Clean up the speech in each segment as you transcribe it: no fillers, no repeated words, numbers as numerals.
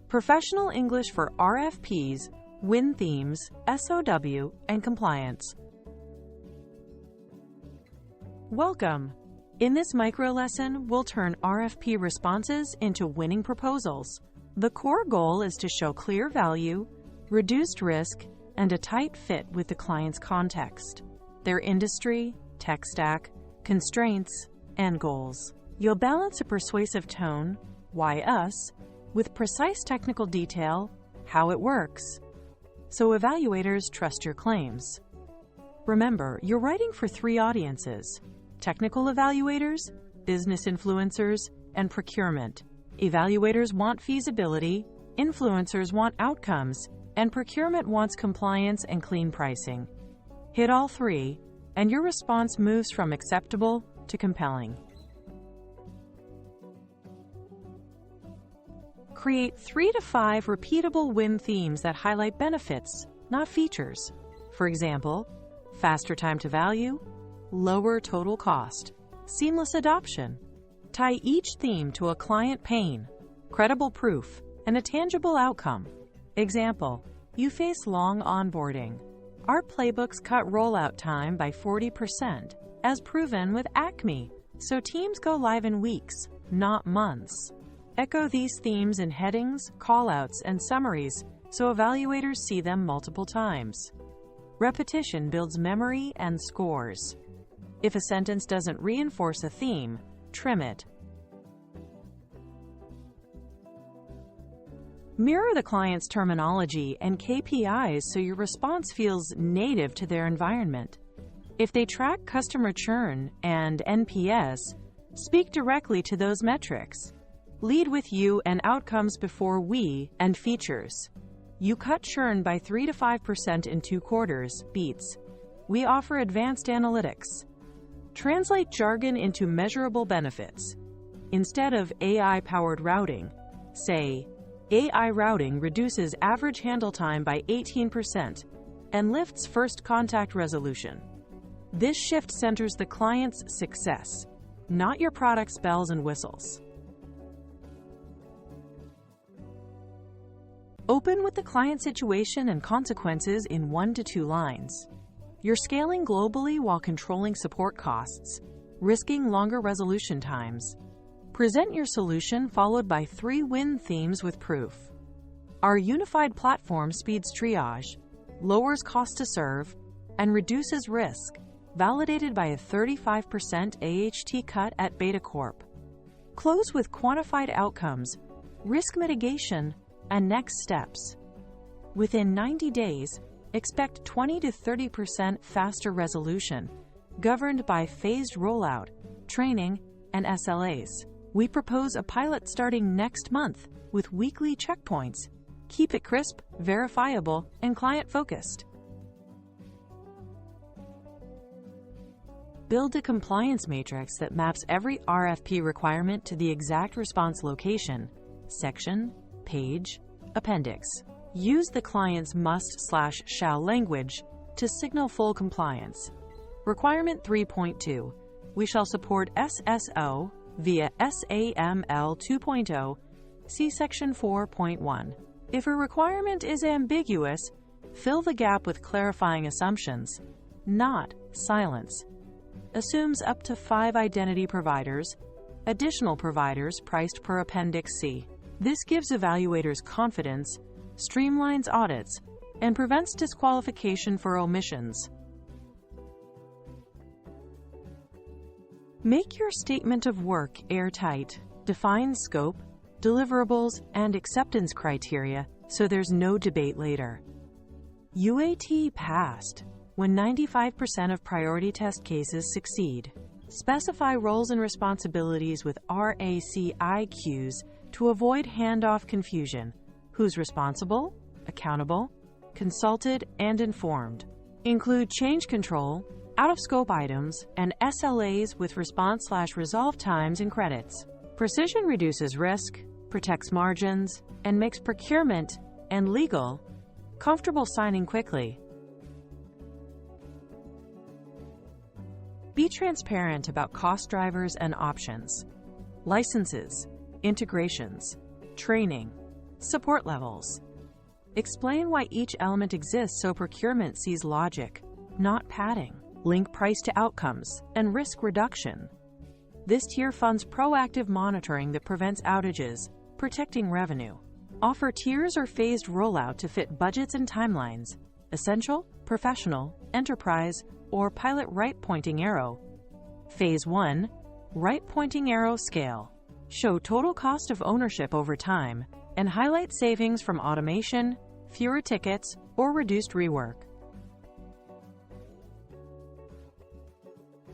Professional English for RFPs, win themes, SOW, and compliance. Welcome! In this micro lesson, we'll turn RFP responses into winning proposals. The core goal is to show clear value, reduced risk, and a tight fit with the client's context, their industry, tech stack, constraints, and goals. You'll balance a persuasive tone, why us, with precise technical detail, how it works, so evaluators trust your claims. Remember, you're writing for three audiences: technical evaluators, business influencers, and procurement. Evaluators want feasibility, influencers want outcomes, and procurement wants compliance and clean pricing. Hit all three, and your response moves from acceptable to compelling. Create 3 to 5 repeatable win themes that highlight benefits, not features. For example, faster time to value, lower total cost, seamless adoption. Tie each theme to a client pain, credible proof, and a tangible outcome. Example, you face long onboarding. Our playbooks cut rollout time by 40%, as proven with Acme, so teams go live in weeks, not months. Echo these themes in headings, callouts, and summaries so evaluators see them multiple times. Repetition builds memory and scores. If a sentence doesn't reinforce a theme, trim it. Mirror the client's terminology and KPIs so your response feels native to their environment. If they track customer churn and NPS, speak directly to those metrics. Lead with you and outcomes before we and features. You cut churn by 3 to 5% in 2 quarters, beats. We offer advanced analytics. Translate jargon into measurable benefits. Instead of AI-powered routing, say, AI routing reduces average handle time by 18% and lifts first contact resolution. This shift centers the client's success, not your product's bells and whistles. Open with the client situation and consequences in 1 to 2 lines. You're scaling globally while controlling support costs, risking longer resolution times. Present your solution followed by 3 win themes with proof. Our unified platform speeds triage, lowers cost to serve, and reduces risk, validated by a 35% AHT cut at Beta Corp. Close with quantified outcomes, risk mitigation, and next steps. Within 90 days, expect 20 to 30% faster resolution, governed by phased rollout, training, and SLAs. We propose a pilot starting next month with weekly checkpoints. Keep it crisp, verifiable, and client-focused. Build a compliance matrix that maps every RFP requirement to the exact response location, section, page, appendix. Use the client's must/shall language to signal full compliance. Requirement 3.2. We shall support SSO via SAML 2.0, see Section 4.1. If a requirement is ambiguous, fill the gap with clarifying assumptions, not silence. Assumes up to 5 identity providers, additional providers priced per Appendix C. This gives evaluators confidence, streamlines audits, and prevents disqualification for omissions. Make your statement of work airtight. Define scope, deliverables, and acceptance criteria so there's no debate later. UAT passed when 95% of priority test cases succeed. Specify roles and responsibilities with RACIQs to avoid handoff confusion. Who's responsible, accountable, consulted, and informed. Include change control, out-of-scope items, and SLAs with response/resolve times and credits. Precision reduces risk, protects margins, and makes procurement and legal comfortable signing quickly. Be transparent about cost drivers and options. Licenses, integrations, training, Support levels. Explain why each element exists so procurement sees logic, not padding. Link price to outcomes and risk reduction. This tier funds proactive monitoring that prevents outages, protecting revenue. Offer tiers or phased rollout to fit budgets and timelines. Essential, professional, enterprise, or pilot right pointing arrow. Phase 1. Right pointing arrow scale. Show total cost of ownership over time and highlight savings from automation, fewer tickets, or reduced rework.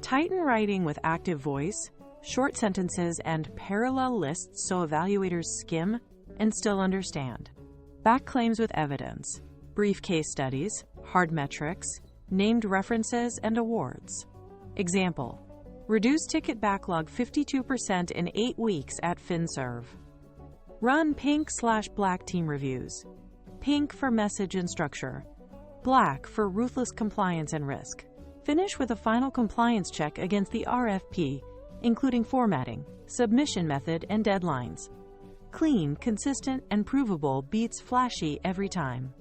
Tighten writing with active voice, short sentences, and parallel lists so evaluators skim and still understand. Back claims with evidence. Brief case studies, hard metrics, named references, and awards. Example: reduce ticket backlog 52% in 8 weeks at FinServe. Run pink/black team reviews. Pink for message and structure, black for ruthless compliance and risk. Finish with a final compliance check against the RFP, including formatting, submission method, and deadlines. Clean, consistent, and provable beats flashy every time.